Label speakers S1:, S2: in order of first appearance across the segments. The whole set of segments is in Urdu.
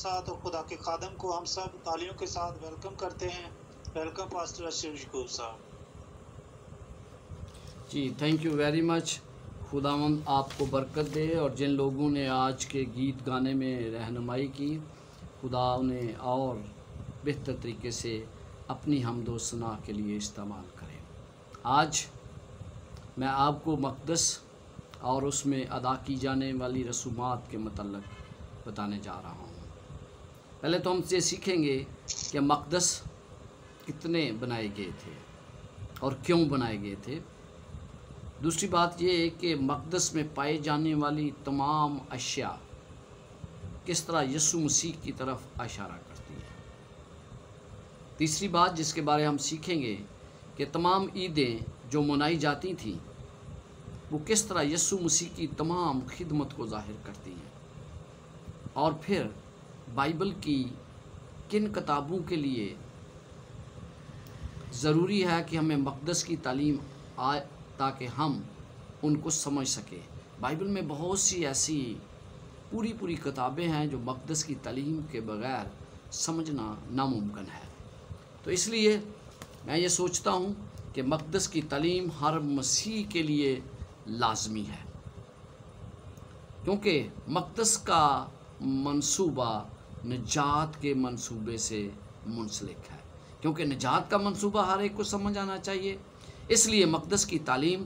S1: ساتھ اور خدا کے خادم کو ہم سب تالیوں کے ساتھ ویلکم کرتے ہیں۔ ویلکم پاسٹر اشرف یعقوب صاحب۔
S2: جی تھینک یو ویری مچ۔ خداوند آپ کو برکت دے، اور جن لوگوں نے آج کے گیت گانے میں رہنمائی کی، خدا انہیں اور بہتر طریقے سے اپنی حمد و ثنا کے لیے استعمال کرے۔ آج میں آپ کو مقدس اور اس میں ادا کی جانے والی رسومات کے متعلق بتانے جا رہا ہوں۔ پہلے تو ہم سے سیکھیں گے کہ مقدس کتنے بنائے گئے تھے اور کیوں بنائے گئے تھے۔ دوسری بات یہ ہے کہ مقدس میں پائے جانے والی تمام اشیاء کس طرح یسوع مسیح کی طرف اشارہ کرتی ہے۔ تیسری بات جس کے بارے ہم سیکھیں گے کہ تمام عیدیں جو منائی جاتی تھیں وہ کس طرح یسوع مسیح کی تمام خدمت کو ظاہر کرتی ہیں۔ اور پھر بائبل کی کن کتابوں کے لیے ضروری ہے کہ ہمیں مقدس کی تعلیم آئے تاکہ ہم ان کو سمجھ سکیں۔ بائبل میں بہت سی ایسی پوری کتابیں ہیں جو مقدس کی تعلیم کے بغیر سمجھنا ناممکن ہے۔ تو اس لیے میں یہ سوچتا ہوں کہ مقدس کی تعلیم ہر مسیح کے لیے لازمی ہے، کیونکہ مقدس کا منصوبہ نجات کے منصوبے سے منسلک ہے، کیونکہ نجات کا منصوبہ ہر ایک کو سمجھ آنا چاہیے۔ اس لیے مقدس کی تعلیم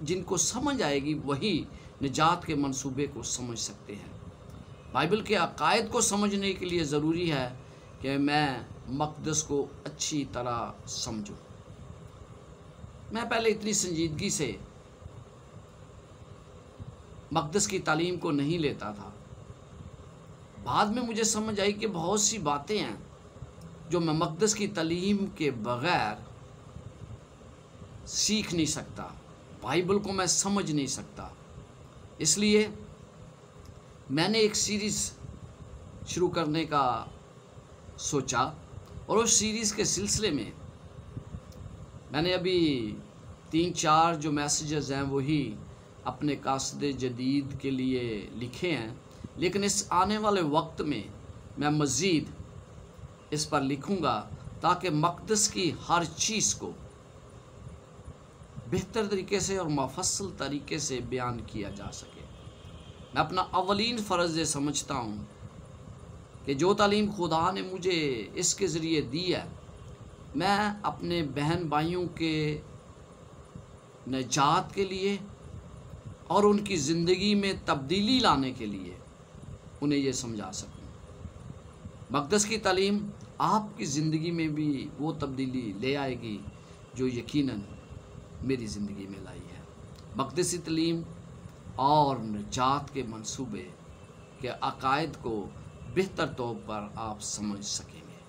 S2: جن کو سمجھ آئے گی وہی نجات کے منصوبے کو سمجھ سکتے ہیں۔ بائبل کے عقائد کو سمجھنے کے لیے ضروری ہے کہ میں مقدس کو اچھی طرح سمجھوں۔ میں پہلے اتنی سنجیدگی سے مقدس کی تعلیم کو نہیں لیتا تھا۔ بعد میں مجھے سمجھ آئی کہ بہت سی باتیں ہیں جو میں مقدس کی تعلیم کے بغیر سیکھ نہیں سکتا، بائبل کو میں سمجھ نہیں سکتا۔ اس لیے میں نے ایک سیریز شروع کرنے کا سوچا، اور اس سیریز کے سلسلے میں میں نے ابھی 3-4 جو میسیجز ہیں وہی اپنے قاصد جدید کے لیے لکھے ہیں، لیکن اس آنے والے وقت میں میں مزید اس پر لکھوں گا تاکہ مقدس کی ہر چیز کو بہتر طریقے سے اور مفصل طریقے سے بیان کیا جا سکے۔ میں اپنا اولین فرض یہ سمجھتا ہوں کہ جو تعلیم خدا نے مجھے اس کے ذریعے دی ہے، میں اپنے بہن بھائیوں کے نجات کے لیے اور ان کی زندگی میں تبدیلی لانے کے لیے انہیں یہ سمجھا سکوں۔ مقدس کی تعلیم آپ کی زندگی میں بھی وہ تبدیلی لے آئے گی جو یقیناً میری زندگی میں لائی ہے۔ مقدسی تعلیم اور نجات کے منصوبے کے عقائد کو بہتر طور پر آپ سمجھ سکیں گے۔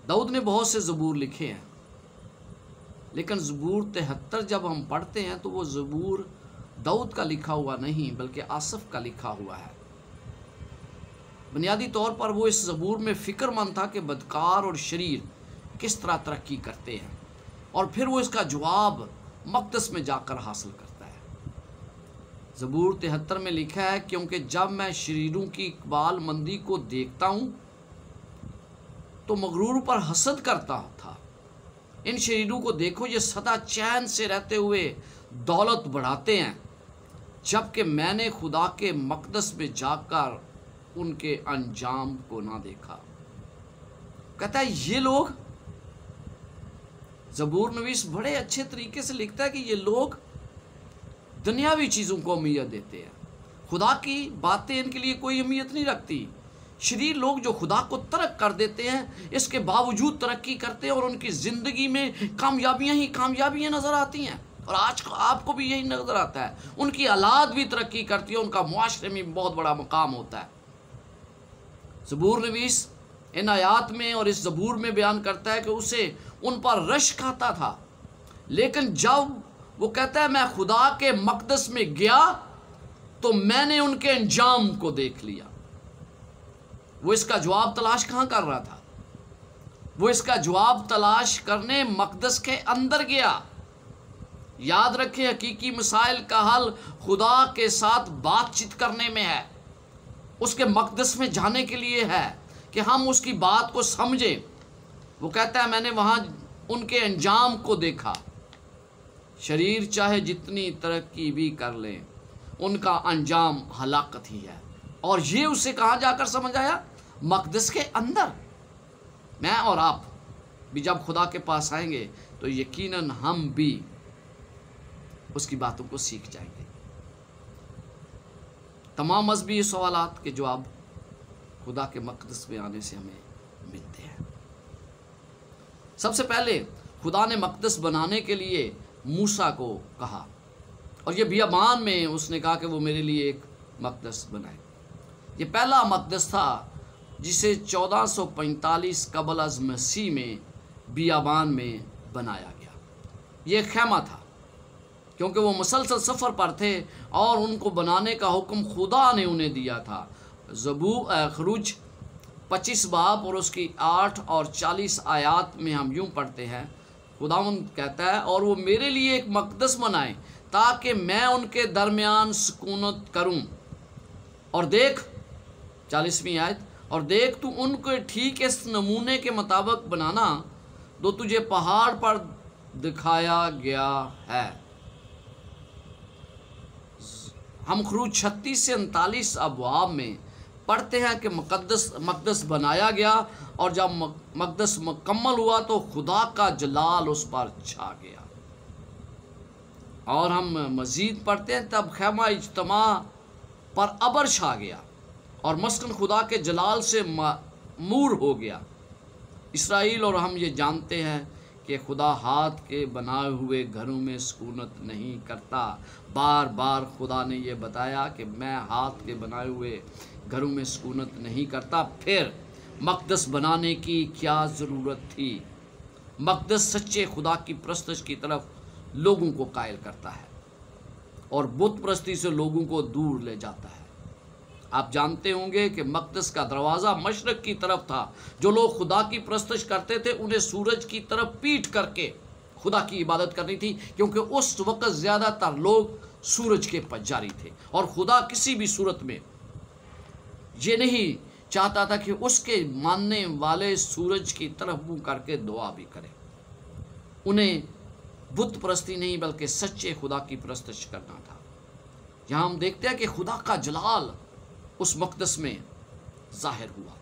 S2: داؤد نے بہت سے زبور لکھے ہیں، لیکن زبور 73 جب ہم پڑھتے ہیں تو وہ زبور داؤد کا لکھا ہوا نہیں بلکہ آصف کا لکھا ہوا ہے۔ بنیادی طور پر وہ اس زبور میں فکر مند تھا کہ بدکار اور شریر کس طرح ترقی کرتے ہیں، اور پھر وہ اس کا جواب مقدس میں جا کر حاصل کرتا ہے۔ زبور 73 میں لکھا ہے، کیونکہ جب میں شریروں کی اقبال مندی کو دیکھتا ہوں تو مغرور پر حسد کرتا تھا۔ ان شریروں کو دیکھو، یہ سدا چین سے رہتے ہوئے دولت بڑھاتے ہیں، جبکہ میں نے خدا کے مقدس میں جا کر ان کے انجام کو نہ دیکھا۔ کہتا ہے یہ لوگ، زبور نویس بڑے اچھے طریقے سے لکھتا ہے کہ یہ لوگ دنیاوی چیزوں کو اہمیت دیتے ہیں، خدا کی باتیں ان کے لیے کوئی اہمیت نہیں رکھتی۔ شریر لوگ جو خدا کو ترک کر دیتے ہیں، اس کے باوجود ترقی کرتے ہیں، اور ان کی زندگی میں کامیابیاں ہی کامیابیاں نظر آتی ہیں، اور آج آپ کو بھی یہی نظر آتا ہے۔ ان کی اولاد بھی ترقی کرتی ہے، ان کا معاشرے میں بہت بڑا مقام ہوتا ہے۔ زبور نویس ان آیات میں اور اس زبور میں بیان کرتا ہے کہ اسے ان پر رشک آتا تھا، لیکن جب وہ کہتا ہے میں خدا کے مقدس میں گیا تو میں نے ان کے انجام کو دیکھ لیا۔ وہ اس کا جواب تلاش کہاں کر رہا تھا؟ وہ اس کا جواب تلاش کرنے مقدس کے اندر گیا۔ یاد رکھیں حقیقی مسائل کا حل خدا کے ساتھ بات چیت کرنے میں ہے، اس کے مقدس میں جانے کے لیے ہے کہ ہم اس کی بات کو سمجھیں۔ وہ کہتا ہے میں نے وہاں ان کے انجام کو دیکھا، شریر چاہے جتنی ترقی بھی کر لیں ان کا انجام ہلاکت ہی ہے۔ اور یہ اسے کہاں جا کر سمجھ آیا؟ مقدس کے اندر۔ میں اور آپ بھی جب خدا کے پاس آئیں گے تو یقیناً ہم بھی اس کی باتوں کو سیکھ جائیں گے۔ تمام مذہبی سوالات کے جواب خدا کے مقدس میں آنے سے ہمیں ملتے ہیں۔ سب سے پہلے خدا نے مقدس بنانے کے لیے موسیٰ کو کہا، اور یہ بیابان میں اس نے کہا کہ وہ میرے لیے ایک مقدس بنائے۔ یہ پہلا مقدس تھا جسے 1445 قبل از مسیح میں بیابان میں بنایا گیا۔ یہ خیمہ تھا کیونکہ وہ مسلسل سفر پر تھے اور ان کو بنانے کا حکم خدا نے انہیں دیا تھا۔ خروج 25 باب اور اس کی 8 اور 40 آیات میں ہم یوں پڑھتے ہیں، خداوند کہتا ہے اور وہ میرے لیے ایک مقدس بنائیں تاکہ میں ان کے درمیان سکونت کروں، اور دیکھ 40ویں آیت، اور دیکھ تو ان کو ٹھیک اس نمونے کے مطابق بنانا جو تجھے پہاڑ پر دکھایا گیا ہے۔ ہم خروج 36 سے 39 ابواب میں پڑھتے ہیں کہ مقدس بنایا گیا، اور جب مقدس مکمل ہوا تو خدا کا جلال اس پر چھا گیا۔ اور ہم مزید پڑھتے ہیں تب خیمہ اجتماع پر ابر چھا گیا اور مسکن خدا کے جلال سے معمور ہو گیا۔ اسرائیل اور ہم یہ جانتے ہیں کہ خدا ہاتھ کے بنائے ہوئے گھروں میں سکونت نہیں کرتا۔ بار بار خدا نے یہ بتایا کہ میں ہاتھ کے بنائے ہوئے گھروں میں سکونت نہیں کرتا۔ پھر مقدس بنانے کی کیا ضرورت تھی؟ مقدس سچے خدا کی پرستش کی طرف لوگوں کو قائل کرتا ہے اور بت پرستی سے لوگوں کو دور لے جاتا ہے۔ آپ جانتے ہوں گے کہ مقدس کا دروازہ مشرق کی طرف تھا۔ جو لوگ خدا کی پرستش کرتے تھے انہیں سورج کی طرف پیٹ کر کے خدا کی عبادت کرنی تھی، کیونکہ اس وقت زیادہ تر لوگ سورج کے پجاری تھے، اور خدا کسی بھی صورت میں یہ نہیں چاہتا تھا کہ اس کے ماننے والے سورج کی طرف منہ کر کے دعا بھی کریں۔ انہیں بت پرستی نہیں بلکہ سچے خدا کی پرستش کرنا تھا۔ یہاں ہم دیکھتے ہیں کہ خدا کا جلال اس مقدس میں ظاہر ہوا،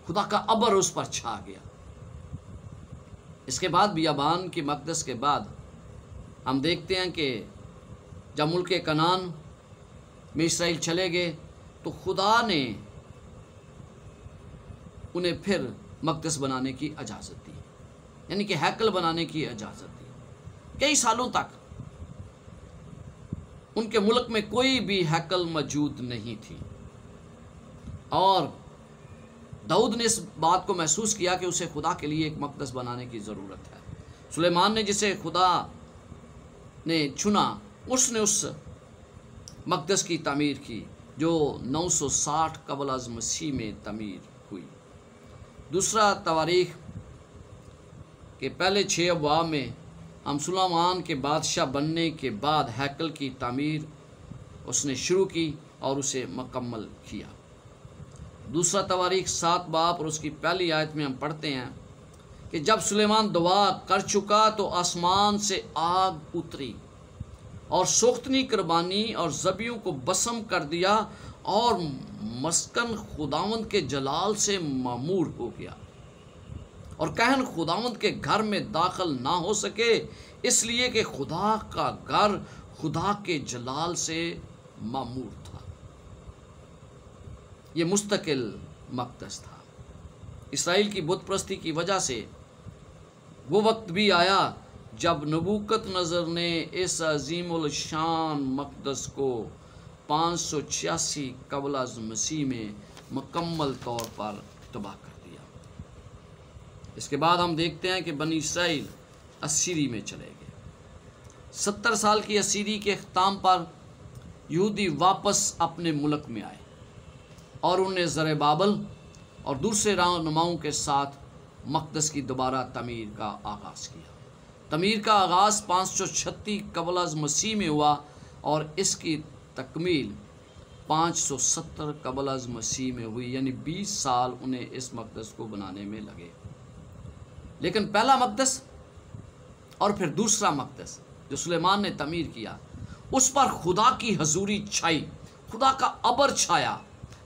S2: خدا کا ابر اس پر چھا گیا۔ اس کے بعد بیابان کی مقدس کے بعد ہم دیکھتے ہیں کہ جب ملک کنعان میں اسرائیل چلے گئے تو خدا نے انہیں پھر مقدس بنانے کی اجازت دی، یعنی کہ ہیکل بنانے کی اجازت دی۔ کئی سالوں تک ان کے ملک میں کوئی بھی ہیکل موجود نہیں تھی، اور داؤد نے اس بات کو محسوس کیا کہ اسے خدا کے لیے ایک مقدس بنانے کی ضرورت ہے۔ سلیمان نے جسے خدا نے چنا اس نے اس مقدس کی تعمیر کی جو 960 قبل از مسیح میں تعمیر ہوئی۔ دوسرا تواریخ کے پہلے 6 ابواب میں ہم سلیمان کے بادشاہ بننے کے بعد ہیکل کی تعمیر اس نے شروع کی اور اسے مکمل کیا۔ دوسرا تواریخ 7 باب اور اس کی پہلی آیت میں ہم پڑھتے ہیں کہ جب سلیمان دعا کر چکا تو آسمان سے آگ اتری اور سوختنی قربانی اور ذبیحوں کو بسم کر دیا، اور مسکن خداوند کے جلال سے معمور ہو گیا، اور کہن خداوند کے گھر میں داخل نہ ہو سکے، اس لیے کہ خدا کا گھر خدا کے جلال سے معمور تھا۔ یہ مستقل مقدس تھا۔ اسرائیل کی بت پرستی کی وجہ سے وہ وقت بھی آیا جب نبوکت نظر نے اس عظیم الشان مقدس کو 586 قبل از مسیح میں مکمل طور پر تباہ کر دیا۔ اس کے بعد ہم دیکھتے ہیں کہ بنی اسرائیل اسیری میں چلے گئے۔ 70 سال کی اسیری کے اختتام پر یہودی واپس اپنے ملک میں آئے اور انہوں نے زربابل اور دوسرے رہنماؤں کے ساتھ مقدس کی دوبارہ تعمیر کا آغاز کیا۔ تعمیر کا آغاز 536 قبل از مسیح میں ہوا اور اس کی تکمیل 570 قبل از مسیح میں ہوئی، یعنی 20 سال انہیں اس مقدس کو بنانے میں لگے۔ لیکن پہلا مقدس اور پھر دوسرا مقدس جو سلیمان نے تعمیر کیا، اس پر خدا کی حضوری چھائی، خدا کا ابر چھایا۔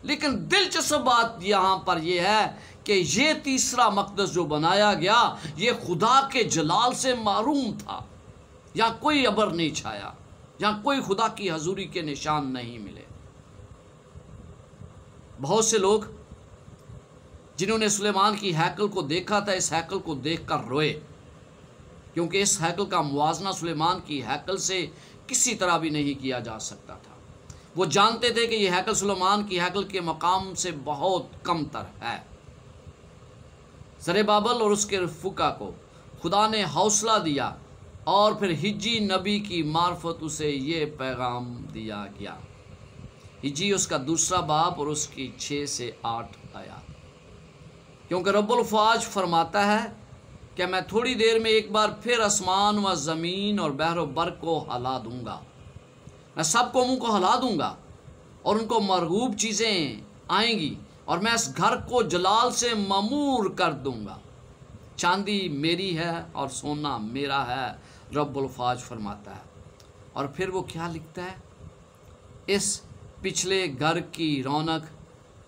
S2: لیکن دلچسپ بات یہاں پر یہ ہے کہ یہ تیسرا مقدس جو بنایا گیا یہ خدا کے جلال سے محروم تھا۔ یہاں کوئی ابر نہیں چھایا، یہاں کوئی خدا کی حضوری کے نشان نہیں ملے۔ بہت سے لوگ جنہوں نے سلیمان کی ہیکل کو دیکھا تھا اس ہیکل کو دیکھ کر روئے، کیونکہ اس ہیکل کا موازنہ سلیمان کی ہیکل سے کسی طرح بھی نہیں کیا جا سکتا تھا۔ وہ جانتے تھے کہ یہ ہیکل سلیمان کی ہیکل کے مقام سے بہت کم تر ہے۔ زربابل اور اس کے رفقا کو خدا نے حوصلہ دیا اور پھر حجی نبی کی معرفت اسے یہ پیغام دیا گیا۔ حجی اس کا دوسرا باب اور اس کی 6 سے 8 آیات۔ کیونکہ رب الفواج فرماتا ہے کہ میں تھوڑی دیر میں ایک بار پھر آسمان و زمین اور بحر و بر کو ہلا دوں گا، میں سب قوموں کو ہلا دوں گا اور ان کو مرغوب چیزیں آئیں گی اور میں اس گھر کو جلال سے معمور کر دوں گا۔ چاندی میری ہے اور سونا میرا ہے، رب الفواج فرماتا ہے۔ اور پھر وہ کیا لکھتا ہے؟ اس پچھلے گھر کی رونق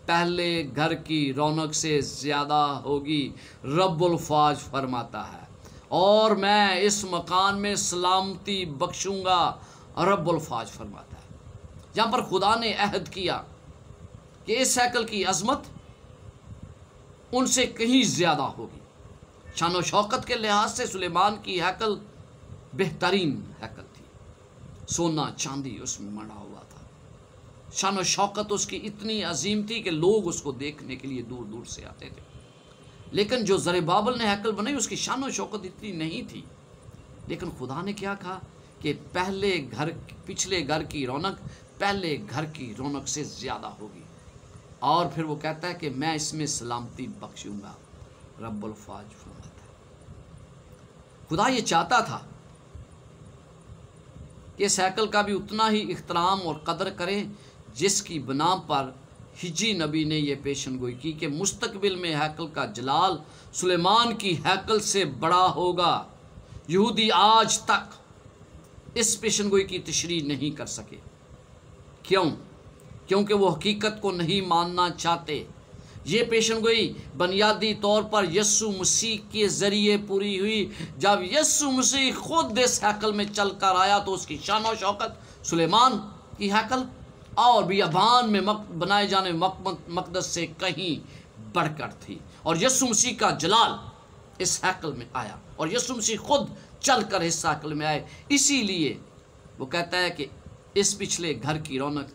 S2: پہلے گھر کی رونق سے زیادہ ہوگی، رب الفواج فرماتا ہے، اور میں اس مکان میں سلامتی بخشوں گا، رب الفواج فرماتا ہے۔ یہاں پر خدا نے عہد کیا کہ اس ہیکل کی عظمت ان سے کہیں زیادہ ہوگی۔ شان و شوکت کے لحاظ سے سلیمان کی ہیکل بہترین ہیکل تھی، سونا چاندی اس میں مڑا ہوا تھا۔ شان و شوکت اس کی اتنی عظیم تھی کہ لوگ اس کو دیکھنے کے لیے دور دور سے آتے تھے۔ لیکن جو زربابل نے ہیکل بنائی اس کی شان و شوکت اتنی نہیں تھی۔ لیکن خدا نے کیا کہا کہ پچھلے گھر کی رونق پہلے گھر کی رونق سے زیادہ ہوگی، اور پھر وہ کہتا ہے کہ میں اس میں سلامتی بخشوں گا، رب الفواج فرماتا ہے۔ خدا یہ چاہتا تھا کہ اس ہیکل کا بھی اتنا ہی احترام اور قدر کریں جس کی بنا پر حجی نبی نے یہ پیشن گوئی کی کہ مستقبل میں ہیکل کا جلال سلیمان کی ہیکل سے بڑا ہوگا۔ یہودی آج تک اس پیشن گوئی کی تشریح نہیں کر سکے۔ کیوں؟ کیونکہ وہ حقیقت کو نہیں ماننا چاہتے۔ یہ پیشن گوئی بنیادی طور پر یسوع مسیح کے ذریعے پوری ہوئی۔ جب یسوع مسیح خود اس ہیکل میں چل کر آیا تو اس کی شان و شوکت سلیمان کی ہیکل اور بیابان میں بنائے جانے مقدس سے کہیں بڑھ کر تھی، اور یسوع مسیح کا جلال اس ہیکل میں آیا، اور یسوع مسیح خود چل کر اس ہیکل میں آئے۔ اسی لیے وہ کہتا ہے کہ اس پچھلے گھر کی رونق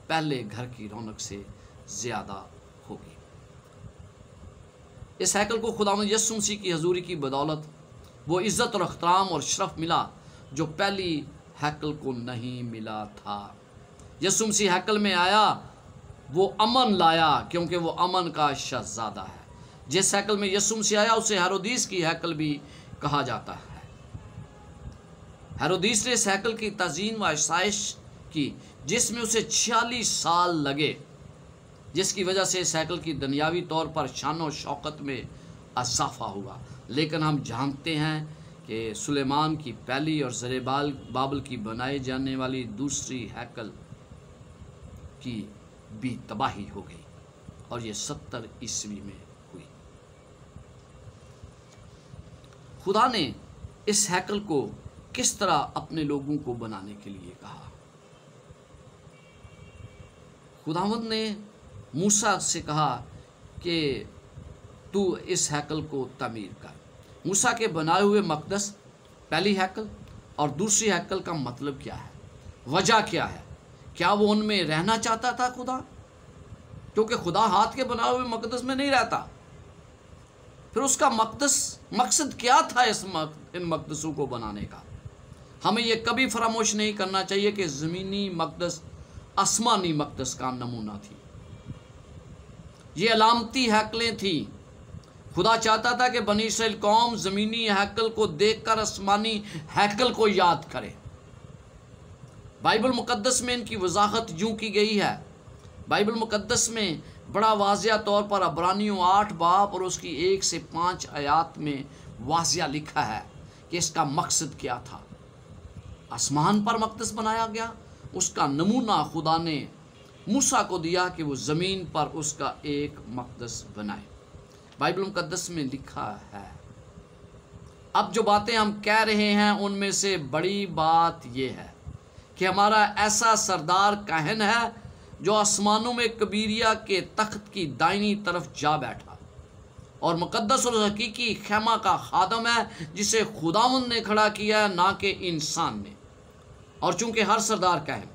S2: پہلے گھر کی رونق سے زیادہ ہوگی۔ اس ہیکل کو خداوند یسوع مسیح کی حضوری کی بدولت وہ عزت اور احترام اور شرف ملا جو پہلی ہیکل کو نہیں ملا تھا۔ یسوع مسیح ہیکل میں آیا، وہ امن لایا، کیونکہ وہ امن کا شہزادہ ہے۔ جس ہیکل میں یسوع مسیح آیا اسے ہیرودیس کی ہیکل بھی کہا جاتا ہے۔ ہیرودیس نے اس ہیکل کی تزئین و آسائش کی جس میں اسے 46 سال لگے، جس کی وجہ سے اس ہیکل کی دنیاوی طور پر شان و شوکت میں اضافہ ہوا۔ لیکن ہم جانتے ہیں کہ سلیمان کی پہلی اور زربابل کی بنائی جانے والی دوسری ہیکل کی بھی تباہی ہو گئی، اور یہ 70 عیسوی میں ہوئی۔ خدا نے اس ہیکل کو کس طرح اپنے لوگوں کو بنانے کے لیے کہا؟ خداوند نے موسیٰ سے کہا کہ تو اس ہیکل کو تعمیر کر۔ موسیٰ کے بنائے ہوئے مقدس پہلی ہیکل اور دوسری ہیکل کا مطلب کیا ہے؟ وجہ کیا ہے؟ کیا وہ ان میں رہنا چاہتا تھا خدا؟ کیونکہ خدا ہاتھ کے بنائے ہوئے مقدس میں نہیں رہتا۔ پھر اس کا مقصد کیا تھا ان مقدسوں کو بنانے کا؟ ہمیں یہ کبھی فراموش نہیں کرنا چاہیے کہ زمینی مقدس آسمانی مقدس کا نمونہ تھی۔ یہ علامتی ہیکلیں تھیں۔ خدا چاہتا تھا کہ بنی اسرائیل قوم زمینی ہیکل کو دیکھ کر آسمانی ہیکل کو یاد کرے۔ بائبل مقدس میں ان کی وضاحت یوں کی گئی ہے۔ بائبل مقدس میں بڑا واضح طور پر عبرانیوں 8 باب اور اس کی 1 سے 5 آیات میں واضح لکھا ہے کہ اس کا مقصد کیا تھا۔ آسمان پر مقدس بنایا گیا، اس کا نمونہ خدا نے موسیٰ کو دیا کہ وہ زمین پر اس کا ایک مقدس بنائے۔ بائبل مقدس میں لکھا ہے۔ اب جو باتیں ہم کہہ رہے ہیں ان میں سے بڑی بات یہ ہے کہ ہمارا ایسا سردار کاہن ہے جو آسمانوں میں کبریہ کے تخت کی دائنی طرف جا بیٹھا اور مقدس اور حقیقی خیمہ کا خادم ہے جسے خداوند نے کھڑا کیا ہے، نہ کہ انسان نے۔ اور چونکہ ہر سردار کاہن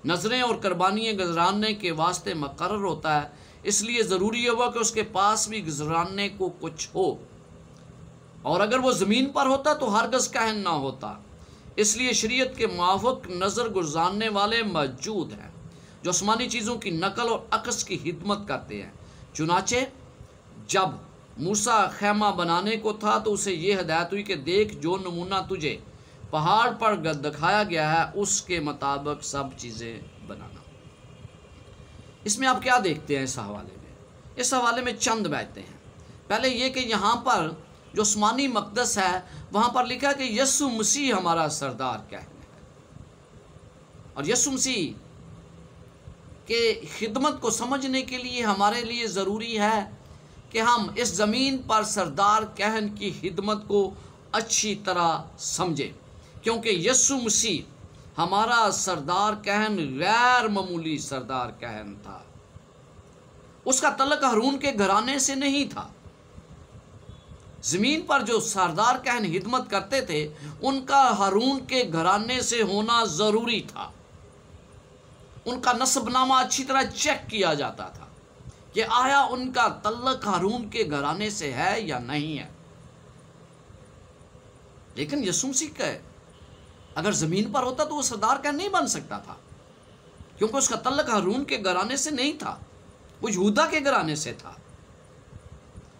S2: نظریں اور قربانیاں گزراننے کے واسطے مقرر ہوتا ہے، اس لیے ضروری ہوا کہ اس کے پاس بھی گزراننے کو کچھ ہو، اور اگر وہ زمین پر ہوتا تو ہرگز کاہن نہ ہوتا۔ اس لیے شریعت کے موافق نظر گزارنے والے موجود ہیں جو آسمانی چیزوں کی نقل اور عکس کی خدمت کرتے ہیں۔ چنانچہ جب موسیٰ خیمہ بنانے کو تھا تو اسے یہ ہدایت ہوئی کہ دیکھ، جو نمونہ تجھے پہاڑ پر دکھایا گیا ہے اس کے مطابق سب چیزیں بنانا۔ اس میں آپ کیا دیکھتے ہیں؟ اس حوالے میں چند باتیں ہیں۔ پہلے یہ کہ یہاں پر جو آسمانی مقدس ہے وہاں پر لکھا کہ یسوع مسیح ہمارا سردار کاہن ہے، اور یسوع مسیح کے خدمت کو سمجھنے کے لیے ہمارے لیے ضروری ہے کہ ہم اس زمین پر سردار کاہن کی خدمت کو اچھی طرح سمجھیں، کیونکہ یسوع مسیح ہمارا سردار کاہن غیر معمولی سردار کاہن تھا۔ اس کا تعلق ہارون کے گھرانے سے نہیں تھا۔ زمین پر جو سردار کاہن خدمت کرتے تھے ان کا ہارون کے گھرانے سے ہونا ضروری تھا۔ ان کا نسب نامہ اچھی طرح چیک کیا جاتا تھا کہ آیا ان کا تعلق ہارون کے گھرانے سے ہے یا نہیں ہے۔ لیکن یسوع مسیح کا اگر زمین پر ہوتا تو وہ سردار کاہن نہیں بن سکتا تھا، کیونکہ اس کا تعلق ہارون کے گھرانے سے نہیں تھا، وہ یہودا کے گھرانے سے تھا۔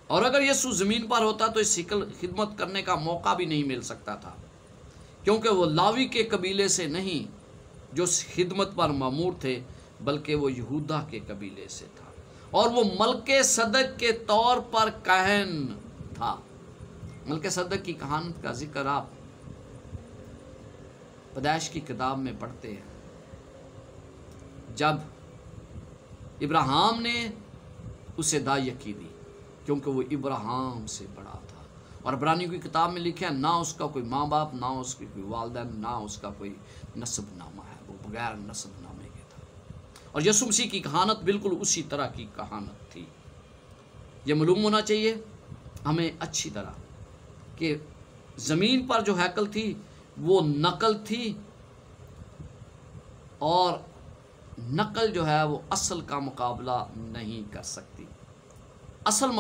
S2: اور اگر یسوع زمین پر ہوتا تو اس خدمت کرنے کا موقع بھی نہیں مل سکتا تھا، کیونکہ وہ لاوی کے قبیلے سے نہیں جو خدمت پر مامور تھے، بلکہ وہ یہودا کے قبیلے سے تھا، اور وہ ملک صدق کے طور پر کاہن تھا۔ ملک صدق کی کہانت کا ذکر آپ پیدائش کی کتاب میں پڑھتے ہیں، جب ابراہیم نے اسے داعیکی دی کیونکہ وہ ابراہیم سے بڑا تھا، اور عبرانیوں کی کتاب میں لکھا ہے نہ اس کا کوئی ماں باپ، نہ اس کی کوئی والدین، نہ اس کا کوئی نسب نامہ ہے، وہ بغیر نسب نامے کے تھا۔ اور یسوع مسیح کی کہانت بالکل اسی طرح کی کہانت تھی۔ یہ معلوم ہونا چاہیے ہمیں اچھی طرح کہ زمین پر جو ہیکل تھی وہ نقل تھی، اور نقل جو ہے وہ اصل کا مقابلہ نہیں کر سکتی۔ اصل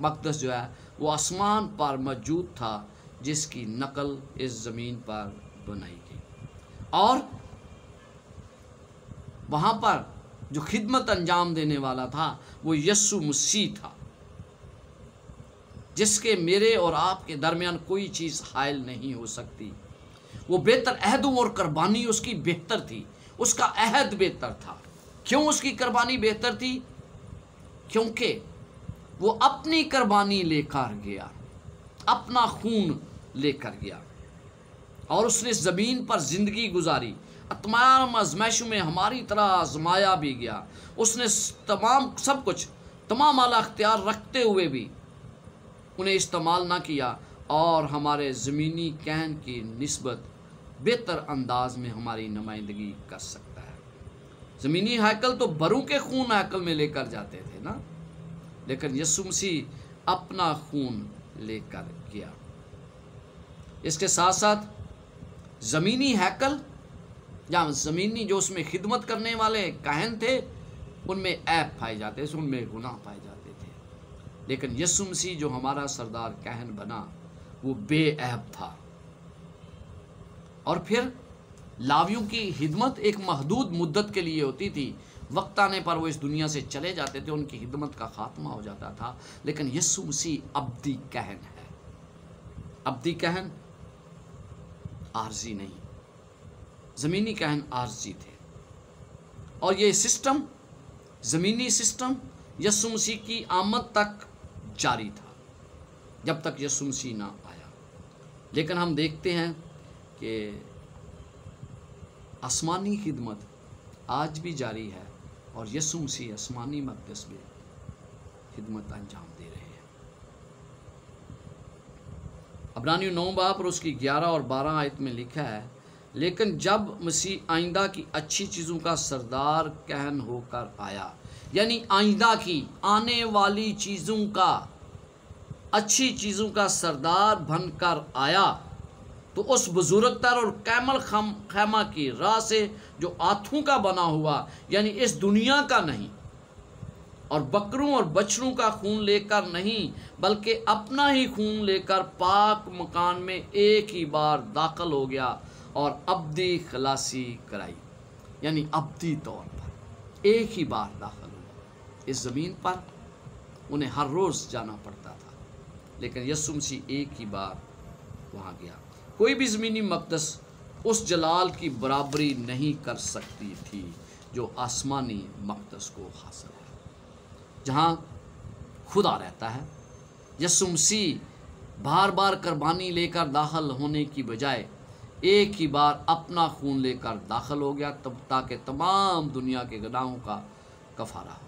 S2: مقدس جو ہے وہ آسمان پر موجود تھا جس کی نقل اس زمین پر بنائی گئی، اور وہاں پر جو خدمت انجام دینے والا تھا وہ یسوع مسیح تھا، جس کے میرے اور آپ کے درمیان کوئی چیز حائل نہیں ہو سکتی۔ وہ بہتر عہدوں اور قربانی اس کی بہتر تھی، اس کا عہد بہتر تھا۔ کیوں اس کی قربانی بہتر تھی؟ کیونکہ وہ اپنی قربانی لے کر گیا، اپنا خون لے کر گیا، اور اس نے زمین پر زندگی گزاری، تمام آزمائشوں میں ہماری طرح آزمایا بھی گیا۔ اس نے سب کچھ تمام اعلیٰ اختیار رکھتے ہوئے بھی انہیں استعمال نہ کیا، اور ہمارے زمینی کاہن کی نسبت بہتر انداز میں ہماری نمائندگی کر سکتا ہے۔ زمینی ہیکل تو بروں کے خون ہیکل میں لے کر جاتے تھے نا، لیکن یسوع مسیح اپنا خون لے کر گیا۔ اس کے ساتھ ساتھ زمینی ہیکل یا زمینی جو اس میں خدمت کرنے والے کاہن تھے ان میں عیب پائے جاتے تھے، ان میں گناہ پائے جاتے تھے، لیکن یسوع مسیح جو ہمارا سردار کاہن بنا وہ بے عیب تھا۔ اور پھر لاویوں کی خدمت ایک محدود مدت کے لیے ہوتی تھی، وقت آنے پر وہ اس دنیا سے چلے جاتے تھے، ان کی خدمت کا خاتمہ ہو جاتا تھا، لیکن یسوع مسیح ابدی کہن ہے۔ ابدی کہن عارضی نہیں، زمینی کہن عارضی تھے، اور یہ سسٹم، زمینی سسٹم یسوع مسیح کی آمد تک جاری تھا، جب تک یسوع مسیح نہ آیا۔ لیکن ہم دیکھتے ہیں کہ آسمانی خدمت آج بھی جاری ہے، اور یسوع مسیح آسمانی مقدس میں خدمت انجام دے رہے ہیں۔ عبرانیوں 9 باب اور اس کی 11 اور 12 آیت میں لکھا ہے، لیکن جب مسیح آئندہ کی اچھی چیزوں کا سردار کہن ہو کر آیا، یعنی آئندہ کی آنے والی چیزوں کا، اچھی چیزوں کا سردار بن کر آیا، تو اس بزرگ تر اور کیمل خیمہ کی راہ سے جو ہاتھوں کا بنا ہوا، یعنی اس دنیا کا نہیں، اور بکروں اور بچڑوں کا خون لے کر نہیں، بلکہ اپنا ہی خون لے کر پاک مکان میں ایک ہی بار داخل ہو گیا اور ابدی خلاصی کرائی، یعنی ابدی طور پر ایک ہی بار داخل ہوا۔ اس زمین پر انہیں ہر روز جانا پڑتا تھا، لیکن یسوع مسیح ایک ہی بار وہاں گیا۔ کوئی بھی زمینی مقدس اس جلال کی برابری نہیں کر سکتی تھی جو آسمانی مقدس کو حاصل ہے، جہاں خدا رہتا ہے۔ یسوع مسیح بار بار قربانی لے کر داخل ہونے کی بجائے ایک ہی بار اپنا خون لے کر داخل ہو گیا، تاکہ تمام دنیا کے گناہوں کا کفارہ ہو۔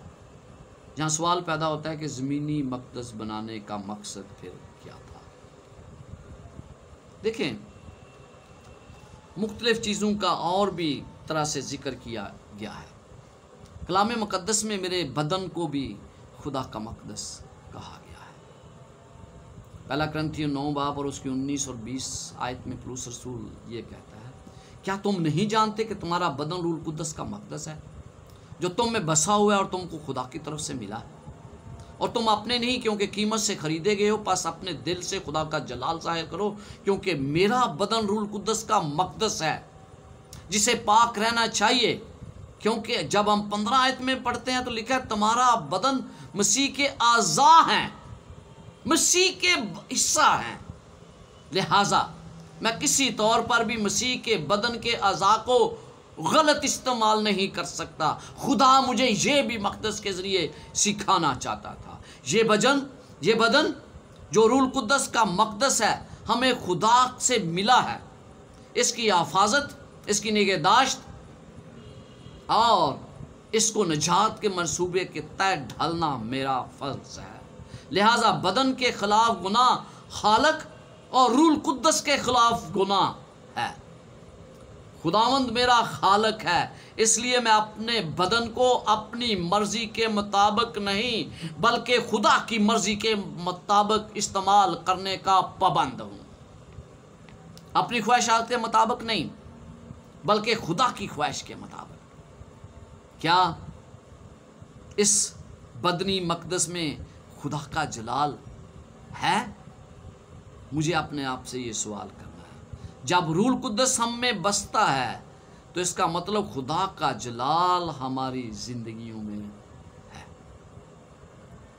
S2: جہاں سوال پیدا ہوتا ہے کہ زمینی مقدس بنانے کا مقصد پھر کیا تھا؟ دیکھیں، مختلف چیزوں کا اور بھی طرح سے ذکر کیا گیا ہے۔ کلام مقدس میں میرے بدن کو بھی خدا کا مقدس کہا گیا ہے۔ پہلا کرنتھیوں 9 باب اور اس کی 19 اور 20 آیت میں پولس رسول یہ کہتا ہے، کیا تم نہیں جانتے کہ تمہارا بدن روح القدس کا مقدس ہے، جو تم میں بسا ہوا ہے اور تم کو خدا کی طرف سے ملا ہے، اور تم اپنے نہیں کیونکہ قیمت سے خریدے گئے ہو، پس اپنے دل سے خدا کا جلال ظاہر کرو، کیونکہ میرا بدن روح القدس کا مقدس ہے، جسے پاک رہنا چاہیے۔ کیونکہ جب ہم 15 آیت میں پڑھتے ہیں تو لکھا ہے تمہارا بدن مسیح کے اعضاء ہیں، مسیح کے حصہ ہیں، لہٰذا میں کسی طور پر بھی مسیح کے بدن کے اعضاء کو غلط استعمال نہیں کر سکتا۔ خدا مجھے یہ بھی مقدس کے ذریعے سکھانا چاہتا تھا۔ یہ بدن جو روح القدس کا مقدس ہے، ہمیں خدا سے ملا ہے، اس کی حفاظت، اس کی نگہداشت اور اس کو نجات کے منصوبے کے تحت ڈھالنا میرا فرض ہے۔ لہٰذا بدن کے خلاف گناہ خالق اور روح القدس کے خلاف گناہ ہے۔ خداوند میرا خالق ہے، اس لیے میں اپنے بدن کو اپنی مرضی کے مطابق نہیں بلکہ خدا کی مرضی کے مطابق استعمال کرنے کا پابند ہوں۔ اپنی خواہشات کے مطابق نہیں بلکہ خدا کی خواہش کے مطابق۔ کیا اس بدنی مقدس میں خدا کا جلال ہے؟ مجھے اپنے آپ سے یہ سوال کرنا ہے۔ جب روح القدس ہم میں بستا ہے تو اس کا مطلب خدا کا جلال ہماری زندگیوں میں ہے۔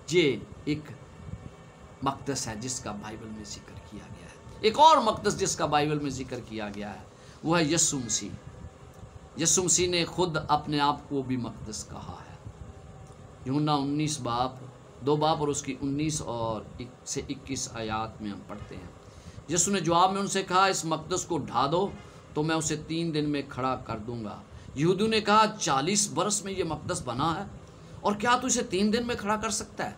S2: یہ ایک مقدس ہے جس کا بائبل میں ذکر کیا گیا ہے۔ ایک اور مقدس جس کا بائبل میں ذکر کیا گیا ہے وہ ہے یسوع مسیح۔ یسوع مسیح نے خود اپنے آپ کو بھی مقدس کہا ہے۔ یوحنا 19 باب 2 باب اور اس کی 19 اور سے 21 آیات میں ہم پڑھتے ہیں، یسوع نے جواب میں ان سے کہا، اس مقدس کو ڈھا دو تو میں اسے 3 دن میں کھڑا کر دوں گا۔ یہودیوں نے کہا، 40 برس میں یہ مقدس بنا ہے اور کیا تو اسے 3 دن میں کھڑا کر سکتا ہے؟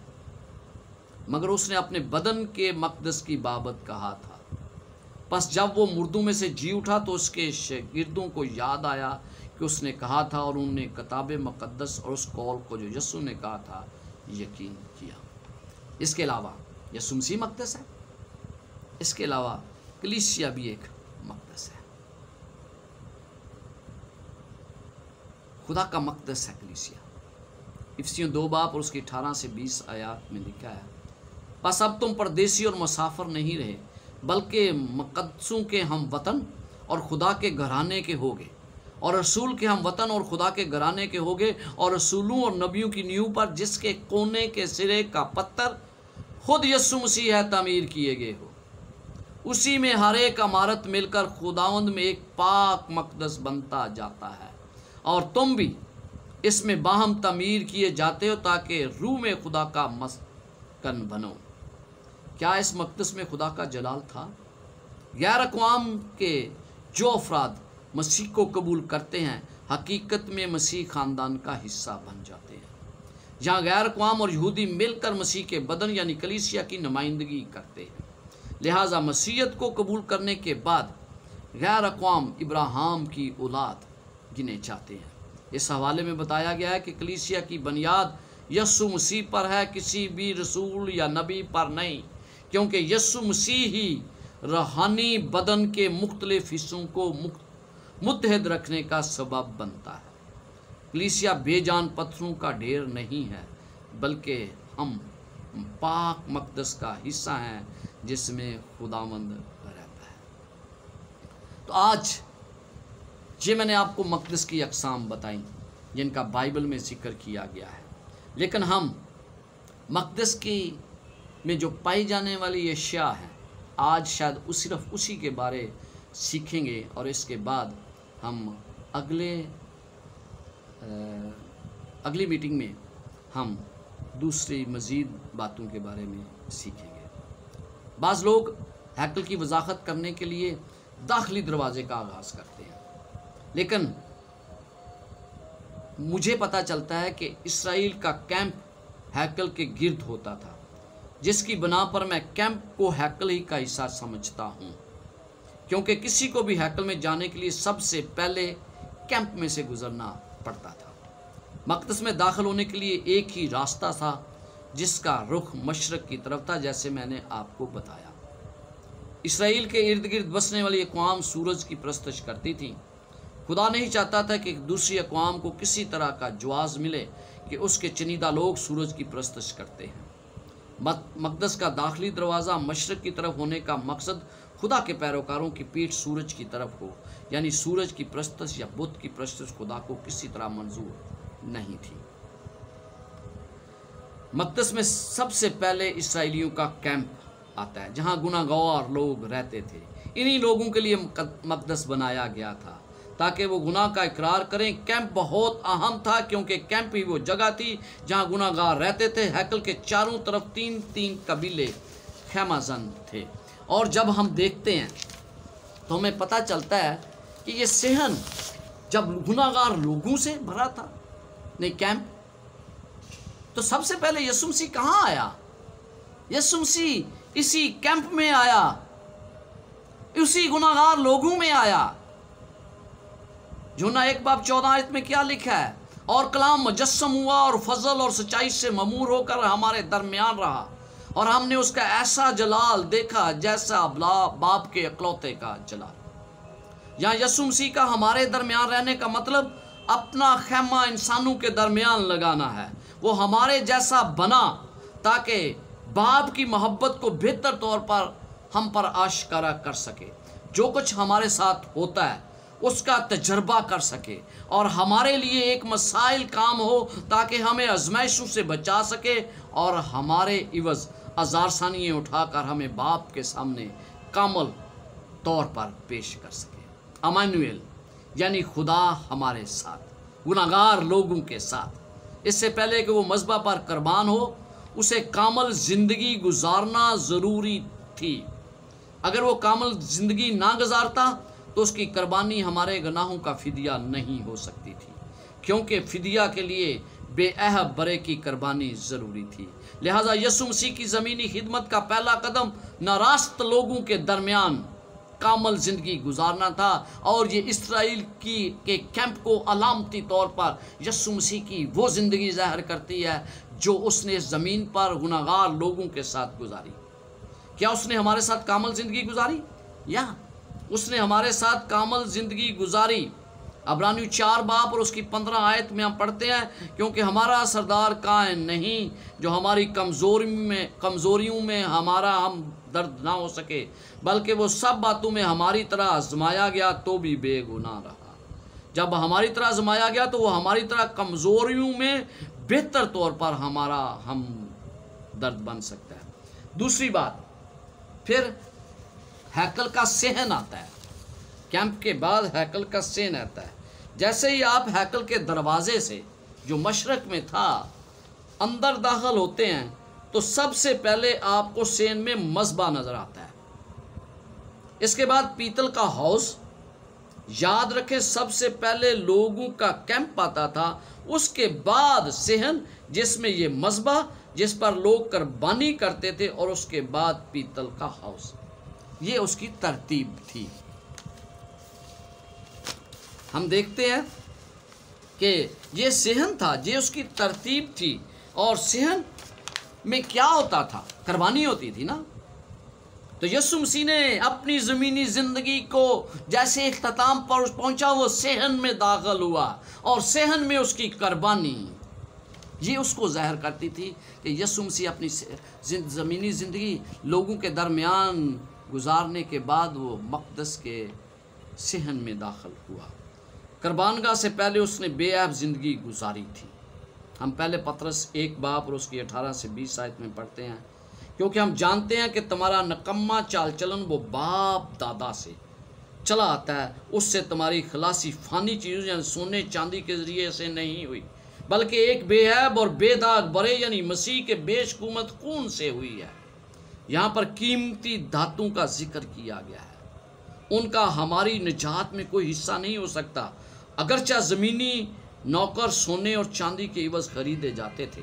S2: مگر اس نے اپنے بدن کے مقدس کی بابت کہا تھا۔ پس جب وہ مردوں میں سے جی اٹھا تو اس کے شاگردوں کو یاد آیا کہ اس نے کہا تھا، اور انہوں نے کتاب مقدس اور اس قول کو جو یسوع نے کہا تھا یقین کیا۔ اس کے علاوہ یسوع مسیح مقدس ہے، اس کے علاوہ کلیسیا بھی ایک مقدس ہے۔ خدا کا مقدس ہے کلیسیا۔ افسیوں 2 باب اور اس کی 18 سے 20 آیات میں لکھا ہے، بس اب تم پردیسی اور مسافر نہیں رہے بلکہ مقدسوں کے ہم وطن اور خدا کے گھرانے کے ہوگے، اور رسول کے ہم وطن اور خدا کے گھرانے کے ہوگے، اور رسولوں اور نبیوں کی نیو پر جس کے کونے کے سرے کا پتھر خود یسوع مسیح ہے تعمیر کیے گئے ہو۔ اسی میں ہر ایک عمارت مل کر خداوند میں ایک پاک مقدس بنتا جاتا ہے، اور تم بھی اس میں باہم تعمیر کیے جاتے ہو تاکہ روح میں خدا کا مسکن بنو۔ کیا اس مقدس میں خدا کا جلال تھا؟ غیر اقوام کے جو افراد مسیح کو قبول کرتے ہیں حقیقت میں مسیح خاندان کا حصہ بن جاتے ہیں، جہاں غیر اقوام اور یہودی مل کر مسیح کے بدن یعنی کلیسیا کی نمائندگی کرتے ہیں۔ لہٰذا مسیحیت کو قبول کرنے کے بعد غیر اقوام ابراہیم کی اولاد گنے جاتے ہیں۔ اس حوالے میں بتایا گیا ہے کہ کلیسیا کی بنیاد یسوع مسیح پر ہے، کسی بھی رسول یا نبی پر نہیں، کیونکہ یسوع مسیح ہی روحانی بدن کے مختلف حصوں کو متحد رکھنے کا سبب بنتا ہے۔ کلیسیا بے جان پتھروں کا ڈھیر نہیں ہے، بلکہ ہم پاک مقدس کا حصہ ہیں جس میں خداوند رہتا ہے۔ تو آج یہ میں نے آپ کو مقدس کی اقسام بتائیں جن کا بائبل میں ذکر کیا گیا ہے، لیکن ہم مقدس کی میں جو پائی جانے والی اشیاء ہیں آج شاید صرف اسی کے بارے سیکھیں گے، اور اس کے بعد ہم اگلی میٹنگ میں ہم دوسری مزید باتوں کے بارے میں سیکھیں گے۔ بعض لوگ ہیکل کی وضاحت کرنے کے لیے داخلی دروازے کا آغاز کرتے ہیں، لیکن مجھے پتہ چلتا ہے کہ اسرائیل کا کیمپ ہیکل کے گرد ہوتا تھا، جس کی بنا پر میں کیمپ کو ہیکل ہی کا حصہ سمجھتا ہوں، کیونکہ کسی کو بھی ہیکل میں جانے کے لیے سب سے پہلے کیمپ میں سے گزرنا پڑتا تھا۔ مقدس میں داخل ہونے کے لیے ایک ہی راستہ تھا جس کا رخ مشرق کی طرف تھا، جیسے میں نے آپ کو بتایا۔ اسرائیل کے ارد گرد بسنے والی اقوام سورج کی پرستش کرتی تھیں۔ خدا نہیں چاہتا تھا کہ دوسری اقوام کو کسی طرح کا جواز ملے کہ اس کے چنیدہ لوگ سورج کی پرستش کرتے ہیں۔ مقدس کا داخلی دروازہ مشرق کی طرف ہونے کا مقصد خدا کے پیروکاروں کی پیٹھ سورج کی طرف ہو، یعنی سورج کی پرستش یا بت کی پرستش خدا کو کسی طرح منظور نہیں تھی۔ مقدس میں سب سے پہلے اسرائیلیوں کا کیمپ آتا ہے، جہاں گناہ گار لوگ رہتے تھے۔ انہی لوگوں کے لیے مقدس بنایا گیا تھا تاکہ وہ گناہ کا اقرار کریں۔ کیمپ بہت اہم تھا کیونکہ کیمپ ہی وہ جگہ تھی جہاں گناہ گار رہتے تھے۔ ہیکل کے چاروں طرف 3 قبیلے خیمہ زن تھے، اور جب ہم دیکھتے ہیں تو ہمیں پتہ چلتا ہے کہ یہ صحن جب گناہ گار لوگوں سے بھرا تھا، نہیں کیمپ، تو سب سے پہلے یسوع مسیح کہاں آیا؟ یسوع مسیح اسی کیمپ میں آیا، اسی گناہ گار لوگوں میں آیا۔ یوحنا 1:14 میں کیا لکھا ہے؟ اور کلام مجسم ہوا اور فضل اور سچائی سے ممور ہو کر ہمارے درمیان رہا، اور ہم نے اس کا ایسا جلال دیکھا جیسا باپ کے اکلوتے کا جلال۔ یہاں یسوع مسیح کا ہمارے درمیان رہنے کا مطلب اپنا خیمہ انسانوں کے درمیان لگانا ہے۔ وہ ہمارے جیسا بنا تاکہ باپ کی محبت کو بہتر طور پر ہم پر آشکارا کر سکے، جو کچھ ہمارے ساتھ ہوتا ہے اس کا تجربہ کر سکے، اور ہمارے لیے ایک مسائل کام ہو تاکہ ہمیں آزمائشوں سے بچا سکے، اور ہمارے عوض آزارسانیاں اٹھا کر ہمیں باپ کے سامنے کامل طور پر پیش کر سکے۔ امانویل یعنی خدا ہمارے ساتھ، گناہگار لوگوں کے ساتھ۔ اس سے پہلے کہ وہ مذبح پر قربان ہو، اسے کامل زندگی گزارنا ضروری تھی۔ اگر وہ کامل زندگی نہ گزارتا تو اس کی قربانی ہمارے گناہوں کا فدیہ نہیں ہو سکتی تھی، کیونکہ فدیہ کے لیے بے عیب برے کی قربانی ضروری تھی۔ لہٰذا یسوع مسیح کی زمینی خدمت کا پہلا قدم ناراست لوگوں کے درمیان کامل زندگی گزارنا تھا، اور یہ اسرائیل کے کیمپ کو علامتی طور پر یسوع مسیح کی وہ زندگی ظاہر کرتی ہے جو اس نے زمین پر گناہ گار لوگوں کے ساتھ گزاری۔ کیا اس نے ہمارے ساتھ کامل زندگی گزاری؟ یا اس نے ہمارے ساتھ کامل زندگی گزاری۔ عبرانیوں 4 اور اس کی 15 میں ہم پڑھتے ہیں، کیونکہ ہمارا سردار کائن نہیں جو ہماری کمزوریوں میں ہمارا ہم درد نہ ہو سکے، بلکہ وہ سب باتوں میں ہماری طرح آزمایا گیا تو بھی بے گناہ رہا۔ جب ہماری طرح آزمایا گیا تو وہ ہماری طرح کمزوریوں میں بہتر طور پر ہمارا ہم درد بن سکتا ہے۔ دوسری بات، پھر ہیکل کا صحن آتا ہے۔ کیمپ کے بعد ہیکل کا صحن آتا ہے۔ جیسے ہی آپ ہیکل کے دروازے سے جو مشرق میں تھا اندر داخل ہوتے ہیں تو سب سے پہلے آپ کو صحن میں مذبح نظر آتا ہے۔ اس کے بعد پیتل کا ہاؤس، یاد رکھیں سب سے پہلے لوگوں کا کیمپ آتا تھا، اس کے بعد صحن جس میں یہ مذبح جس پر لوگ قربانی کرتے تھے، اور اس کے بعد پیتل کا ہاؤس۔ یہ اس کی ترتیب تھی۔ ہم دیکھتے ہیں کہ یہ صحن تھا، یہ اس کی ترتیب تھی۔ اور صحن میں کیا ہوتا تھا؟ قربانی ہوتی تھی نا۔ تو یسوع مسیح نے اپنی زمینی زندگی کو جیسے اختتام پر پہنچا، وہ صحن میں داخل ہوا، اور صحن میں اس کی قربانی یہ اس کو ظاہر کرتی تھی کہ یسوع مسیح اپنی زمینی زندگی لوگوں کے درمیان گزارنے کے بعد وہ مقدس کے صحن میں داخل ہوا۔ قربانگاہ سے پہلے اس نے بے عیب زندگی گزاری تھی۔ ہم پہلے پطرس 1 باب اور اس کی 18 سے 20 آیت میں پڑھتے ہیں، کیونکہ ہم جانتے ہیں کہ تمہارا نکما چال چلن وہ باپ دادا سے چلا آتا ہے، اس سے تمہاری خلاصی فانی چیزوں یعنی سونے چاندی کے ذریعے سے نہیں ہوئی، بلکہ ایک بے عیب اور بے داغ برے یعنی مسیح کے بیش قیمت خون سے ہوئی ہے۔ یہاں پر قیمتی دھاتوں کا ذکر کیا گیا ہے۔ ان کا ہماری نجات میں کوئی حصہ نہیں ہو سکتا۔ اگرچہ زمینی نوکر سونے اور چاندی کے عوض خریدے جاتے تھے،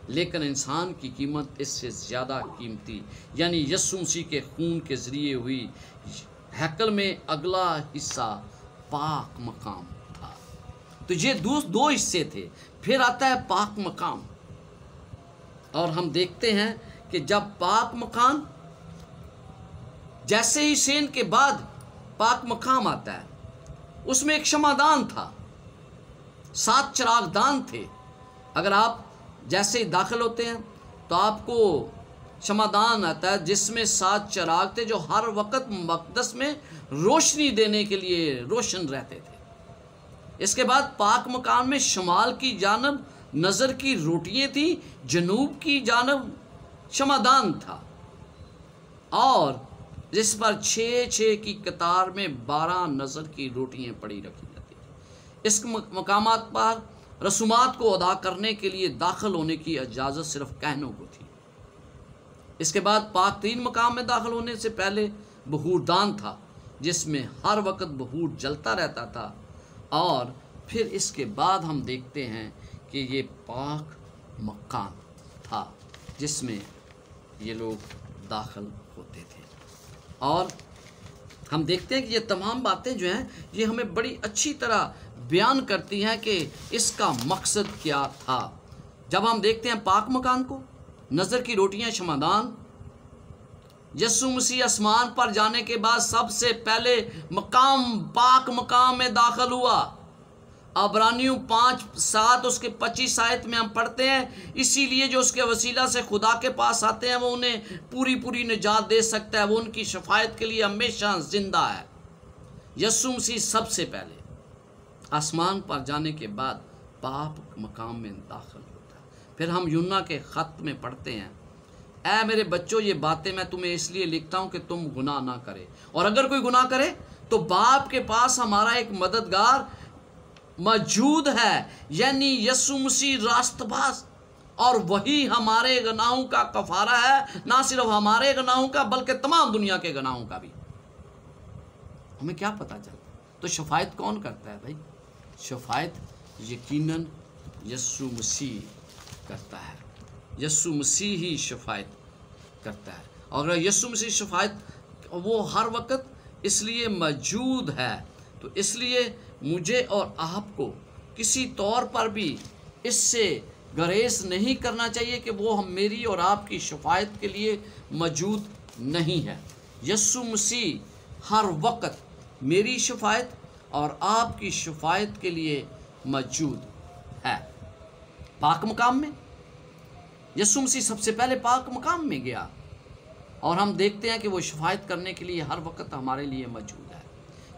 S2: لیکن انسان کی قیمت اس سے زیادہ قیمتی یعنی یسوع مسیح کے خون کے ذریعے ہوئی۔ ہیکل میں اگلا حصہ پاک مقام تھا۔ تو یہ دو حصے تھے۔ پھر آتا ہے پاک مقام، اور ہم دیکھتے ہیں کہ جب پاک مقام جیسے ہی صحن کے بعد پاک مقام آتا ہے، اس میں ایک شمعدان تھا، 7 چراغ دان تھے۔ اگر آپ جیسے ہی داخل ہوتے ہیں تو آپ کو شمعدان آتا ہے جس میں 7 چراغ تھے جو ہر وقت مقدس میں روشنی دینے کے لیے روشن رہتے تھے۔ اس کے بعد پاک مقام میں شمال کی جانب نظر کی روٹیاں تھیں، جنوب کی جانب شمعدان تھا، اور جس پر 6 کی قطار میں 12 نظر کی روٹیاں پڑی رکھی جاتی تھیں۔ اس مقامات پر رسومات کو ادا کرنے کے لیے داخل ہونے کی اجازت صرف کہنوں کو تھی۔ اس کے بعد پاک ترین مقام میں داخل ہونے سے پہلے بخور دان تھا، جس میں ہر وقت بخور جلتا رہتا تھا، اور پھر اس کے بعد ہم دیکھتے ہیں کہ یہ پاک مکان تھا جس میں یہ لوگ داخل ہوتے تھے۔ اور ہم دیکھتے ہیں کہ یہ تمام باتیں جو ہیں یہ ہمیں بڑی اچھی طرح بیان کرتی ہیں کہ اس کا مقصد کیا تھا۔ جب ہم دیکھتے ہیں پاک مکان کو، نظر کی روٹیاں شمعدان، یسوع مسیح آسمان پر جانے کے بعد سب سے پہلے پاک مقام میں داخل ہوا۔ عبرانیوں 5:7 اس کے 25 آیت میں ہم پڑھتے ہیں، اسی لیے جو اس کے وسیلہ سے خدا کے پاس آتے ہیں وہ انہیں پوری نجات دے سکتا ہے، وہ ان کی شفاعت کے لیے ہمیشہ زندہ ہے۔ یسوع مسیح سب سے پہلے آسمان پر جانے کے بعد پاک مقام میں داخل ہوتا ہے۔ پھر ہم یونا کے خط میں پڑھتے ہیں، اے میرے بچوں یہ باتیں میں تمہیں اس لیے لکھتا ہوں کہ تم گناہ نہ کرے، اور اگر کوئی گناہ کرے تو باپ کے پاس ہمارا ایک مددگار موجود ہے، یعنی یسوع مسیح راست باز، اور وہی ہمارے گناہوں کا کفارہ ہے، نہ صرف ہمارے گناہوں کا بلکہ تمام دنیا کے گناہوں کا بھی۔ ہمیں کیا پتہ چلتا؟ تو شفاعت کون کرتا ہے بھائی؟ شفاعت یقیناً یسوع مسیح کرتا ہے۔ یسوع مسیح ہی شفاعت کرتا ہے، اور اگر یسوع مسیح شفاعت وہ ہر وقت اس لیے موجود ہے، تو اس لیے مجھے اور آپ کو کسی طور پر بھی اس سے گریز نہیں کرنا چاہیے کہ وہ میری اور آپ کی شفاعت کے لیے موجود نہیں ہے۔ یسوع مسیح ہر وقت میری شفاعت اور آپ کی شفاعت کے لیے موجود ہے۔ پاک مقام میں یسوع مسیح سب سے پہلے پاک مقام میں گیا، اور ہم دیکھتے ہیں کہ وہ شفاعت کرنے کے لیے ہر وقت ہمارے لیے موجود ہے،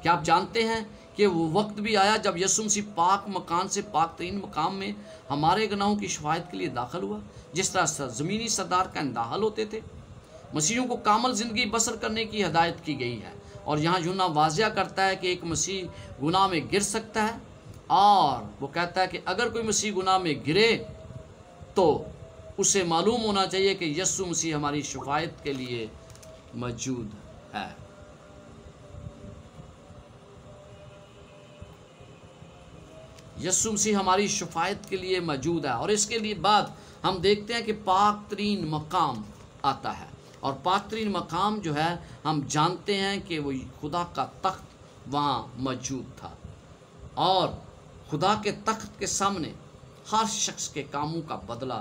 S2: کیا آپ جانتے ہیں کہ وہ وقت بھی آیا جب یسوع مسیح پاک مکان سے پاک ترین مقام میں ہمارے گناہوں کی شفاعت کے لیے داخل ہوا، جس طرح زمینی سردار کا انداخل ہوتے تھے؟ مسیحیوں کو کامل زندگی بسر کرنے کی ہدایت کی گئی ہے، اور یہاں یوحنا واضح کرتا ہے کہ ایک مسیح گناہ میں گر سکتا ہے، اور وہ کہتا ہے کہ اگر کوئی مسیح گناہ میں گرے تو اسے معلوم ہونا چاہیے کہ یسوع مسیح ہماری شفاعت کے لیے موجود ہے۔ یسوع مسیح ہماری شفاعت کے لیے موجود ہے، اور اس کے لیے بعد ہم دیکھتے ہیں کہ پاک ترین مقام آتا ہے، اور پاک ترین مقام جو ہے ہم جانتے ہیں کہ وہ خدا کا تخت وہاں موجود تھا، اور خدا کے تخت کے سامنے ہر شخص کے کاموں کا بدلہ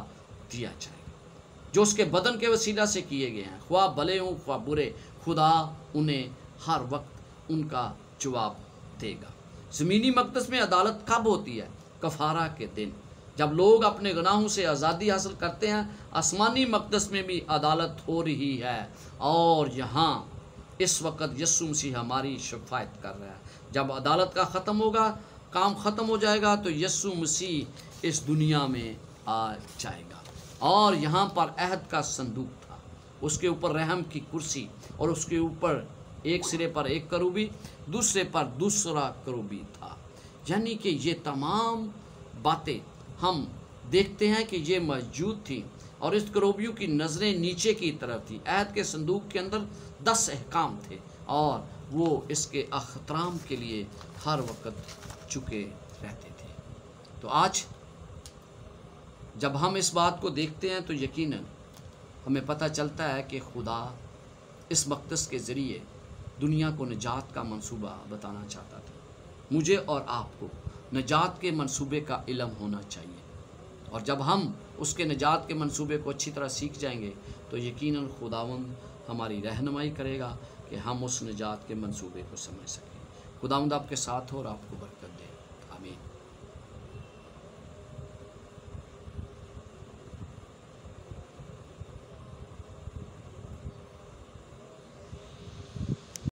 S2: دیا جائے گا جو اس کے بدن کے وسیلہ سے کیے گئے ہیں، خواہ بھلے ہوں خواہ برے، خدا انہیں ہر وقت ان کا جواب دے گا۔ زمینی مقدس میں عدالت کب ہوتی ہے؟ کفارہ کے دن، جب لوگ اپنے گناہوں سے آزادی حاصل کرتے ہیں۔ آسمانی مقدس میں بھی عدالت ہو رہی ہے، اور یہاں اس وقت یسوع مسیح ہماری شفاعت کر رہا ہے۔ جب عدالت کا ختم ہوگا، کام ختم ہو جائے گا، تو یسوع مسیح اس دنیا میں آ جائے گا، اور یہاں پر عہد کا صندوق تھا، اس کے اوپر رحم کی کرسی، اور اس کے اوپر ایک سرے پر ایک کروبی، دوسرے پر دوسرا کروبی تھا، یعنی کہ یہ تمام باتیں ہم دیکھتے ہیں کہ یہ موجود تھی، اور اس کروبیوں کی نظریں نیچے کی طرف تھی۔ عہد کے صندوق کے اندر 10 احکام تھے، اور وہ اس کے احترام کے لیے ہر وقت چکے رہتے تھے۔ تو آج جب ہم اس بات کو دیکھتے ہیں تو یقیناً ہمیں پتہ چلتا ہے کہ خدا اس مقدس کے ذریعے دنیا کو نجات کا منصوبہ بتانا چاہتا تھا۔ مجھے اور آپ کو نجات کے منصوبے کا علم ہونا چاہیے، اور جب ہم اس کے نجات کے منصوبے کو اچھی طرح سیکھ جائیں گے تو یقیناً خداوند ہماری رہنمائی کرے گا کہ ہم اس نجات کے منصوبے کو سمجھ سکیں۔ خداوند آپ کے ساتھ ہو اور آپ کو برکت